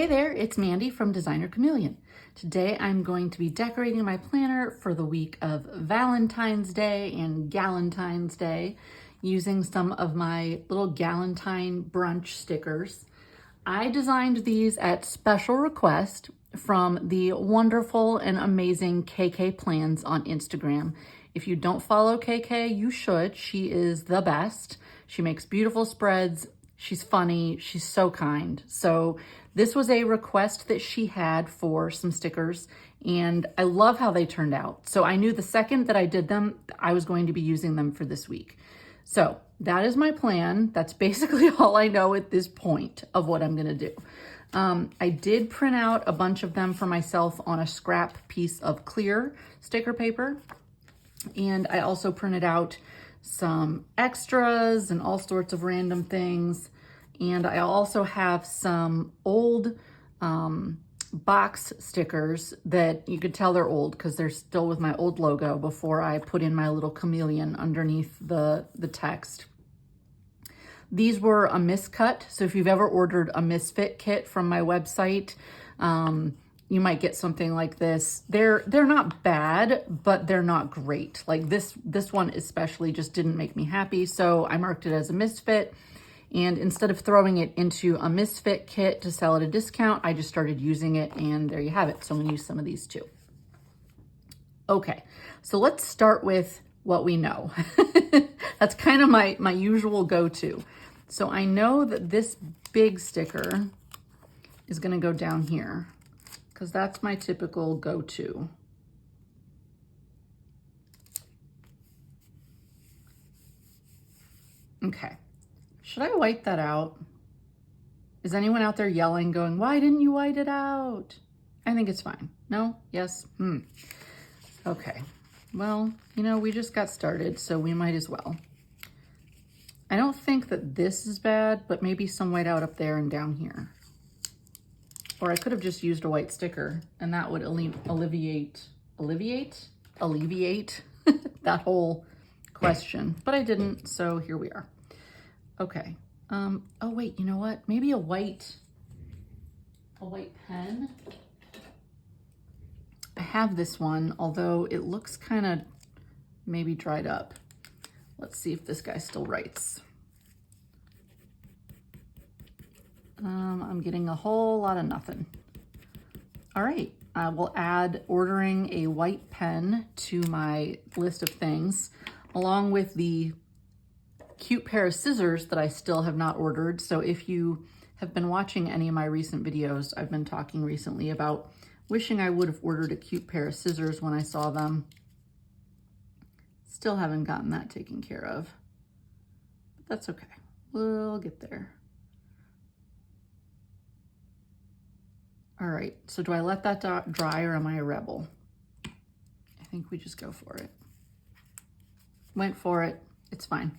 Hey there, it's Mandy from Designer Chameleon. Today I'm going to be decorating my planner for the week of Valentine's Day and Galentine's Day using some of my little Galentine brunch stickers. I designed these at special request from the wonderful and amazing KK Plans on Instagram. If you don't follow KK, you should. She is the best. She makes beautiful spreads. She's funny. She's so kind. So this was a request that she had for some stickers, and I love how they turned out. So I knew the second that I did them, I was going to be using them for this week. So that is my plan. That's basically all I know at this point of what I'm going to do. I did print out a bunch of them for myself on a scrap piece of clear sticker paper. And I also printed out some extras and all sorts of random things. And I also have some old box stickers that you could tell they're old because they're still with my old logo before I put in my little chameleon underneath the text. These were a miscut. So if you've ever ordered a misfit kit from my website, you might get something like this. They're not bad, but they're not great. Like this one especially just didn't make me happy. So I marked it as a misfit. And instead of throwing it into a misfit kit to sell at a discount, I just started using it, and there you have it. So I'm gonna use some of these too. Okay, so let's start with what we know. That's kind of my usual go-to. So I know that this big sticker is gonna go down here because that's my typical go-to. Okay. Should I white that out? Is anyone out there yelling, going, why didn't you white it out? I think it's fine. No? Yes? Okay. Well, we just got started, so we might as well. I don't think that this is bad, but maybe some white out up there and down here. Or I could have just used a white sticker, and that would alleviate that whole question. But I didn't, so here we are. Okay. Oh wait, you know what? Maybe a white pen. I have this one, although it looks kind of maybe dried up. Let's see if this guy still writes. I'm getting a whole lot of nothing. All right, I will add ordering a white pen to my list of things, along with the cute pair of scissors that I still have not ordered. So if you have been watching any of my recent videos, I've been talking recently about wishing I would have ordered a cute pair of scissors when I saw them. Still haven't gotten that taken care of, but that's okay. We'll get there. All right, so do I let that dry or am I a rebel? I think we just go for it. Went for it, it's fine.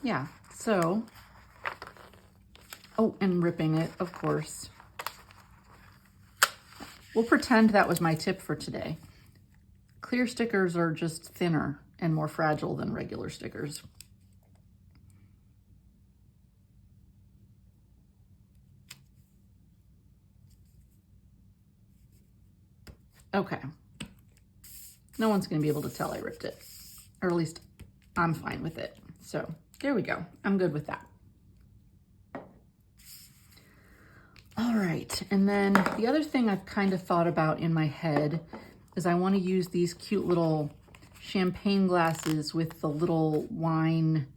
Yeah, so, oh, and ripping it, of course. We'll pretend that was my tip for today. Clear stickers are just thinner and more fragile than regular stickers. Okay. No one's gonna be able to tell I ripped it, or at least I'm fine with it. So there we go. I'm good with that. All right. And then the other thing I've kind of thought about in my head is I want to use these cute little champagne glasses with the little wine.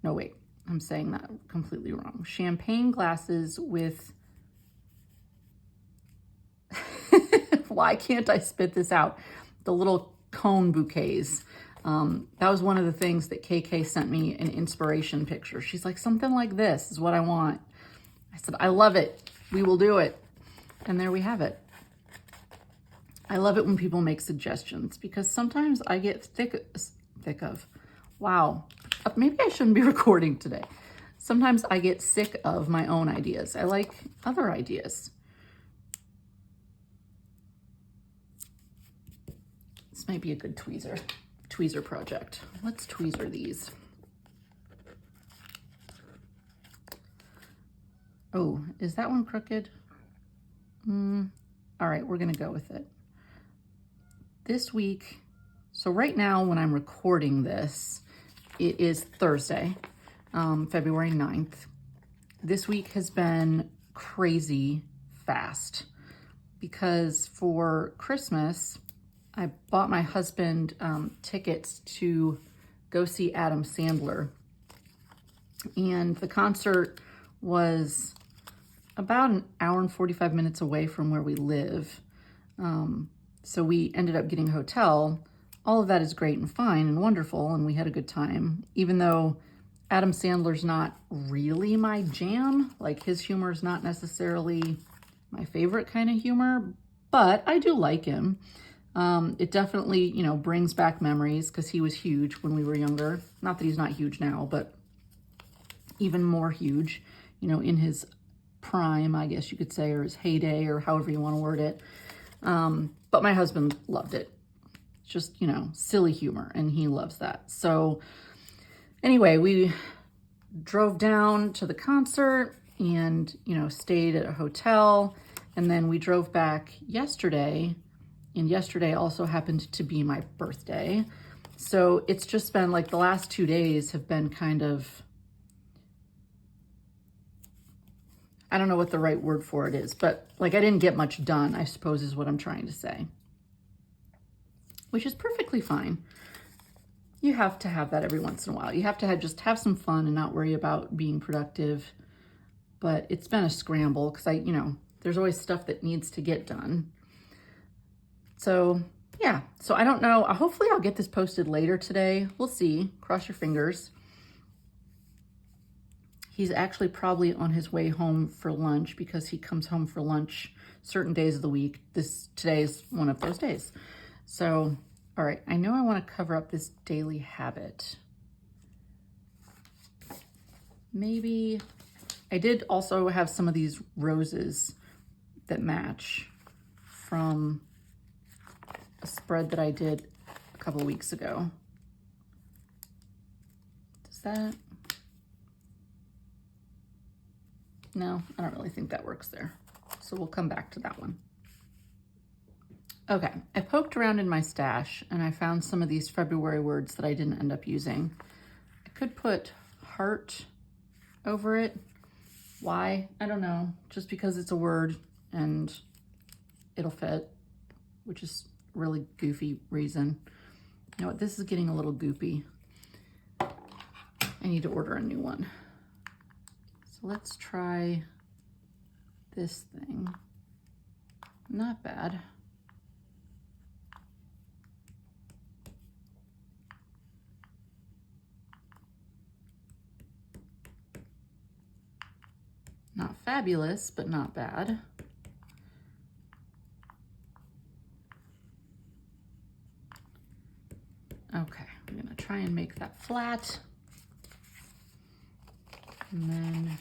No, wait, I'm saying that completely wrong. Champagne glasses with, why can't I spit this out? The little cone bouquets. That was one of the things that KK sent me an inspiration picture. She's like, something like this is what I want. I said, I love it. We will do it. And there we have it. I love it when people make suggestions because sometimes I get thick of, wow, maybe I shouldn't be recording today. Sometimes I get sick of my own ideas. I like other ideas. This might be a good tweezer project. Let's tweezer these. Oh, is that one crooked? All right, we're gonna go with it. This week, so right now when I'm recording this, it is Thursday, February 9th. This week has been crazy fast because for Christmas, I bought my husband tickets to go see Adam Sandler. And the concert was about an hour and 45 minutes away from where we live. So we ended up getting a hotel. All of that is great and fine and wonderful, and we had a good time, even though Adam Sandler's not really my jam. Like, his humor is not necessarily my favorite kind of humor, but I do like him. It definitely, you know, brings back memories because he was huge when we were younger. Not that he's not huge now, but even more huge, you know, in his prime, I guess you could say, or his heyday, or however you want to word it. But my husband loved it. Just, you know, silly humor, and he loves that. So anyway, we drove down to the concert and, you know, stayed at a hotel, and then we drove back yesterday, and yesterday also happened to be my birthday. So it's just been like the last 2 days have been kind of, I don't know what the right word for it is, but like I didn't get much done, I suppose is what I'm trying to say. Which is perfectly fine. You have to have that every once in a while. You have to just have some fun and not worry about being productive. But it's been a scramble because you know, there's always stuff that needs to get done. So yeah, so I don't know. Hopefully I'll get this posted later today. We'll see. Cross your fingers. He's actually probably on his way home for lunch because he comes home for lunch certain days of the week. Today is one of those days. So, all right, I know I want to cover up this daily habit. Maybe, I did also have some of these roses that match from a spread that I did a couple weeks ago. Does that? No, I don't really think that works there. So we'll come back to that one. Okay, I poked around in my stash and I found some of these February words that I didn't end up using. I could put heart over it. Why? I don't know. Just because it's a word and it'll fit, which is a really goofy reason. You know what? This is getting a little goopy. I need to order a new one. So let's try this thing. Not bad. Not fabulous, but not bad. Okay, I'm gonna try and make that flat. And then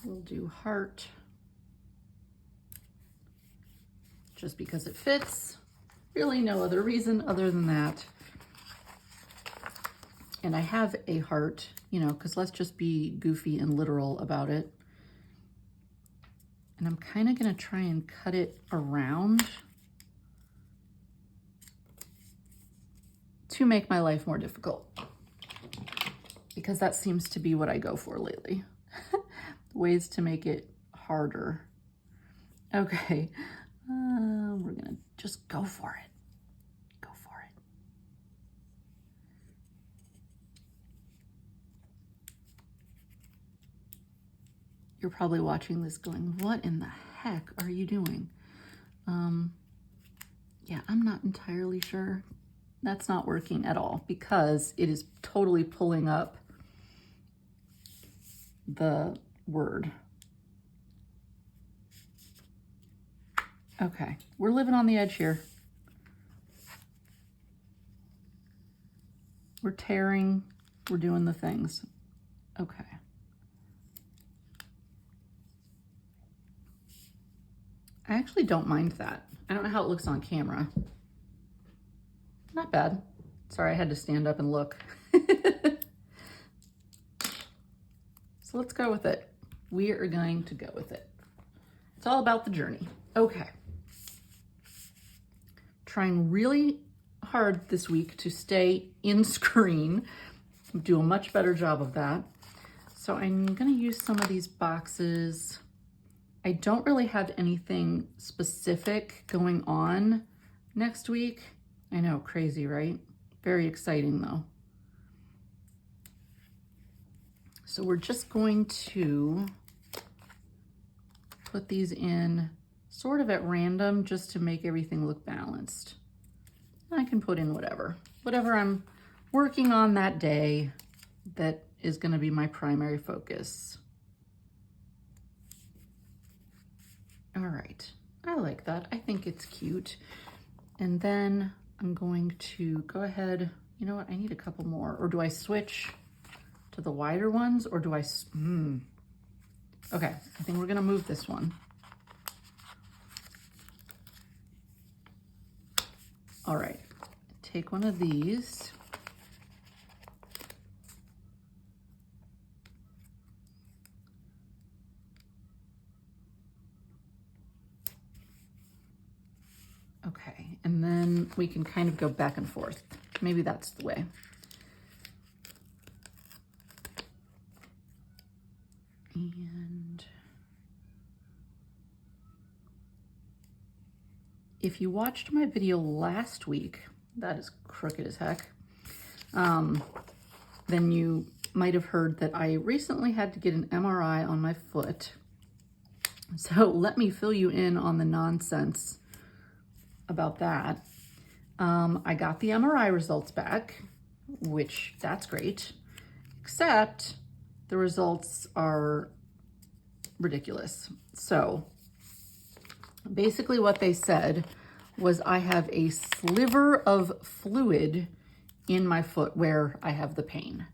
we'll do heart. Just because it fits. Really no other reason other than that. And I have a heart, you know, because let's just be goofy and literal about it. And I'm kind of going to try and cut it around to make my life more difficult. Because that seems to be what I go for lately. Ways to make it harder. Okay, we're going to just go for it. You're probably watching this going, what in the heck are you doing? Yeah, I'm not entirely sure. That's not working at all because it is totally pulling up the word. Okay, we're living on the edge here. We're tearing, we're doing the things. Okay. I actually don't mind that. I don't know how it looks on camera. Not bad. Sorry, I had to stand up and look. So let's go with it. we are going to go with it. It's all about the journey. Okay. Trying really hard this week to stay in screen, do a much better job of that. So I'm gonna use some of these boxes. I don't really have anything specific going on next week. I know, crazy, right? Very exciting though. So we're just going to put these in sort of at random just to make everything look balanced. I can put in whatever I'm working on that day that is going to be my primary focus. All right, I like that. I think it's cute. And then I'm going to go ahead, you know what, I need a couple more, or do I switch to the wider ones, or do I, okay, I think we're gonna move this one. All right, take one of these. Okay, and then we can kind of go back and forth. Maybe that's the way. And if you watched my video last week, that is crooked as heck, then you might have heard that I recently had to get an MRI on my foot. So let me fill you in on the nonsense about that. I got the MRI results back, which that's great, except the results are ridiculous. So basically what they said was I have a sliver of fluid in my foot where I have the pain.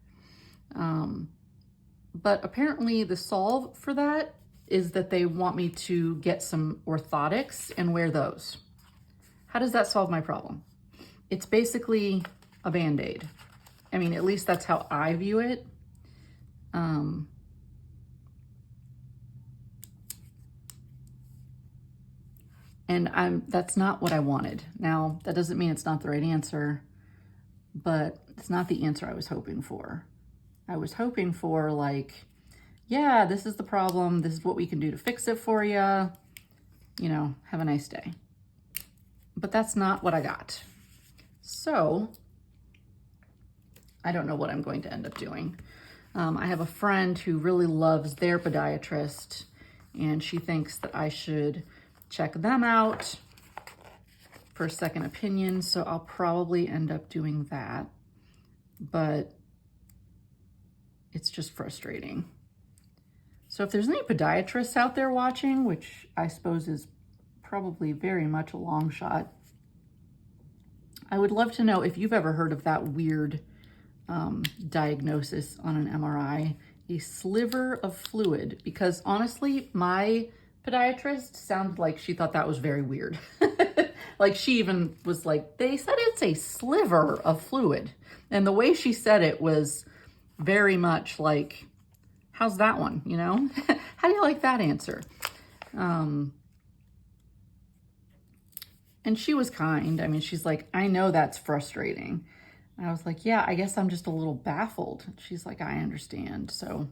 But apparently the solve for that is that they want me to get some orthotics and wear those. How does that solve my problem? It's basically a Band-Aid. I mean, at least that's how I view it. And that's not what I wanted. Now, that doesn't mean it's not the right answer, but it's not the answer I was hoping for. I was hoping for like, yeah, this is the problem. This is what we can do to fix it for you. You know, have a nice day. But that's not what I got. So I don't know what I'm going to end up doing. I have a friend who really loves their podiatrist, and she thinks that I should check them out for a second opinion. So I'll probably end up doing that, but it's just frustrating. So if there's any podiatrists out there watching, which I suppose is probably very much a long shot, I would love to know if you've ever heard of that weird diagnosis on an MRI, a sliver of fluid, because honestly, my podiatrist sounded like she thought that was very weird. Like she even was like, they said it's a sliver of fluid. And the way she said it was very much like, how's that one, you know? How do you like that answer? And she was kind. I mean, she's like, I know that's frustrating. And I was like, yeah, I guess I'm just a little baffled. She's like, I understand. So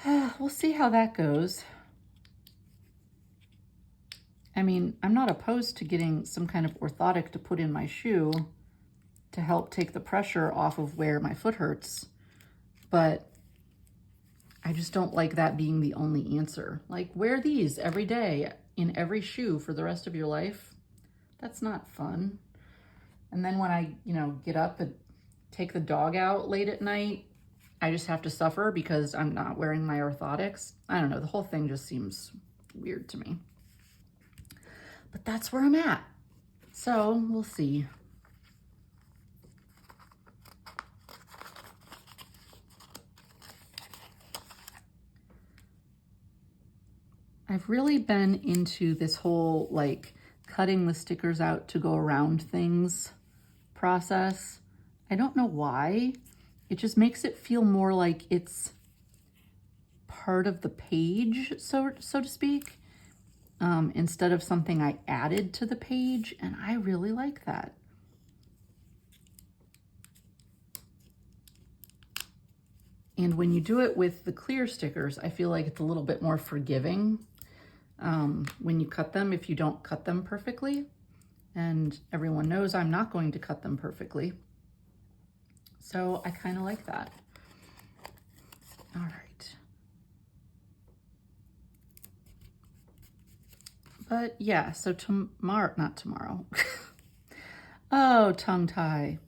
we'll see how that goes. I mean, I'm not opposed to getting some kind of orthotic to put in my shoe to help take the pressure off of where my foot hurts, but I just don't like that being the only answer. Like, wear these every day in every shoe for the rest of your life. That's not fun. And then when I, get up and take the dog out late at night, I just have to suffer because I'm not wearing my orthotics. I don't know, the whole thing just seems weird to me. But that's where I'm at. So we'll see. I've really been into this whole like cutting the stickers out to go around things process. I don't know why. It just makes it feel more like it's part of the page, so to speak, instead of something I added to the page, and I really like that. And when you do it with the clear stickers, I feel like it's a little bit more forgiving when you cut them, if you don't cut them perfectly. And everyone knows I'm not going to cut them perfectly. So I kind of like that. All right. But yeah, so not tomorrow. Oh, tongue tie.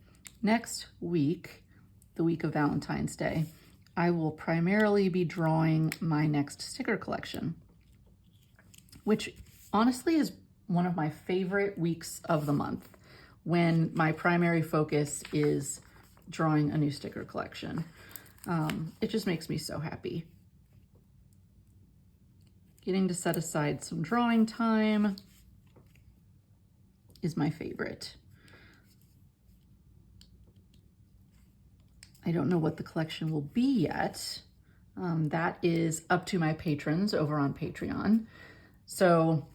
Next week, the week of Valentine's Day, I will primarily be drawing my next sticker collection, which honestly is one of my favorite weeks of the month, when my primary focus is drawing a new sticker collection. It just makes me so happy. Getting to set aside some drawing time is my favorite. I don't know what the collection will be yet. That is up to my patrons over on Patreon. So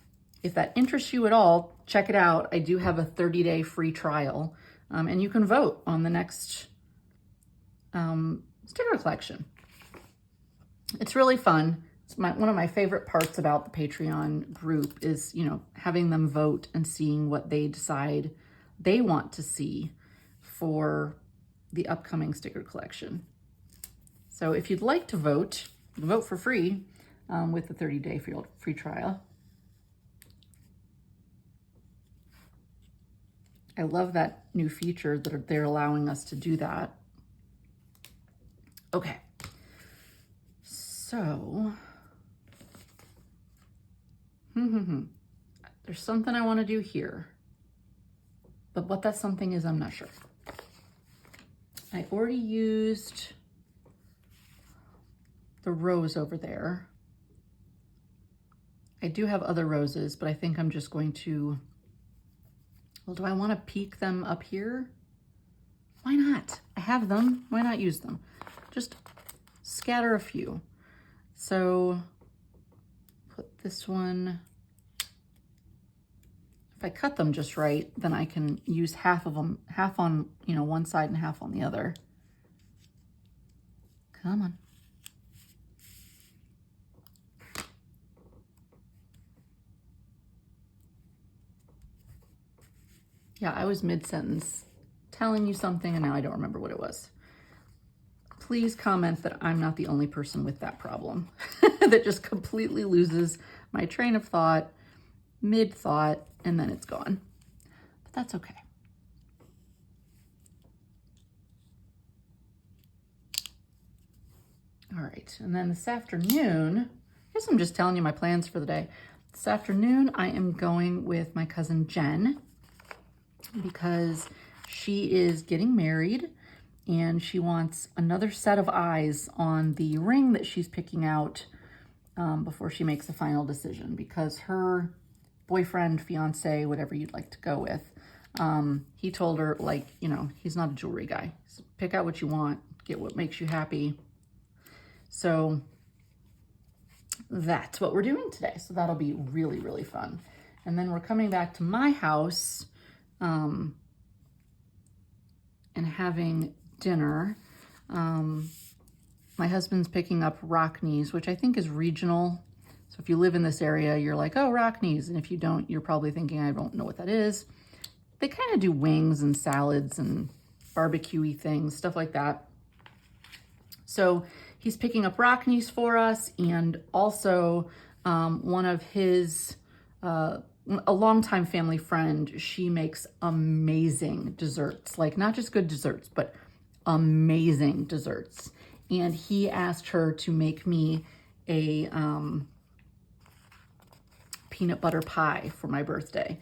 if that interests you at all, check it out. I do have a 30-day free trial, and you can vote on the next sticker collection. It's really fun. It's one of my favorite parts about the Patreon group is, you know, having them vote and seeing what they decide they want to see for the upcoming sticker collection. So if you'd like to vote, vote for free with the 30-day free trial. I love that new feature that they're allowing us to do that. Okay, so there's something I want to do here, but what that something is, I'm not sure. I already used the rose over there. I do have other roses, but I think I'm just going to, well, do I want to peek them up here? Why not? I have them. Why not use them? Just scatter a few. So put this one. If I cut them just right, then I can use half of them, half on, you know, one side and half on the other. Come on. Yeah, I was mid-sentence telling you something and now I don't remember what it was. Please comment that I'm not the only person with that problem that just completely loses my train of thought, mid-thought, and then it's gone. But that's okay. All right, and then this afternoon, I guess I'm just telling you my plans for the day. This afternoon, I am going with my cousin Jen because she is getting married and she wants another set of eyes on the ring that she's picking out before she makes a final decision, because her boyfriend, fiance, whatever you'd like to go with, he told her, like, you know, he's not a jewelry guy. So pick out what you want, get what makes you happy. So that's what we're doing today. So that'll be really, really fun. And then we're coming back to my house and having dinner. My husband's picking up Rockneys, which I think is regional. So if you live in this area, you're like, oh, Rockneys. And if you don't, you're probably thinking, I don't know what that is. They kind of do wings and salads and barbecue-y things, stuff like that. So he's picking up Rockneys for us, and also one of his, a longtime family friend, she makes amazing desserts, like not just good desserts, but amazing desserts. And he asked her to make me a peanut butter pie for my birthday.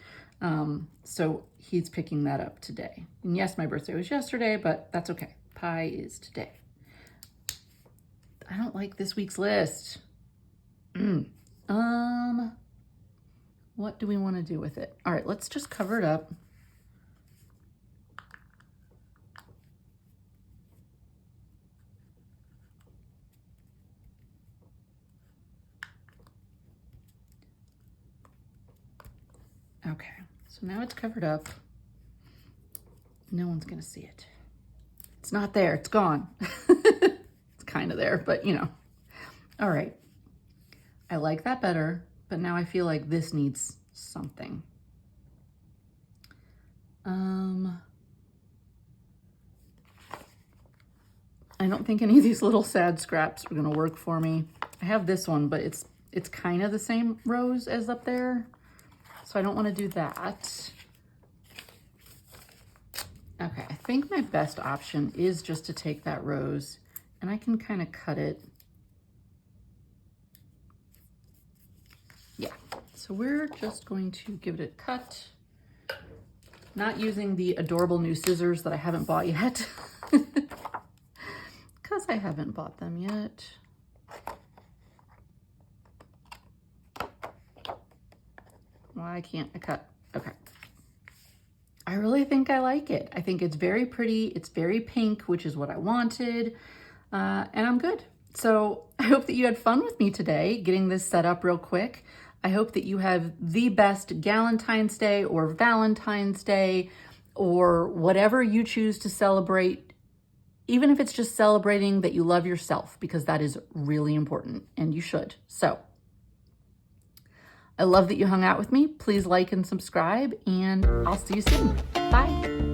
So he's picking that up today. And yes, my birthday was yesterday, but that's okay. Pie is today. I don't like this week's list. What do we want to do with it? All right, let's just cover it up. Okay, so now it's covered up. No one's gonna see it. It's not there, it's gone. It's kind of there, but you know. All right, I like that better, but now I feel like this needs something. I don't think any of these little sad scraps are gonna work for me. I have this one, but it's kind of the same rose as up there, so I don't wanna do that. Okay, I think my best option is just to take that rose and I can kind of cut it. Yeah, so we're just going to give it a cut. Not using the adorable new scissors that I haven't bought yet. Because I haven't bought them yet. Why can't I cut? Okay. I really think I like it. I think it's very pretty. It's very pink, which is what I wanted. And I'm good. So I hope that you had fun with me today, getting this set up real quick. I hope that you have the best Galentine's Day or Valentine's Day or whatever you choose to celebrate, even if it's just celebrating that you love yourself, because that is really important and you should. So I love that you hung out with me. Please like and subscribe, and I'll see you soon. Bye.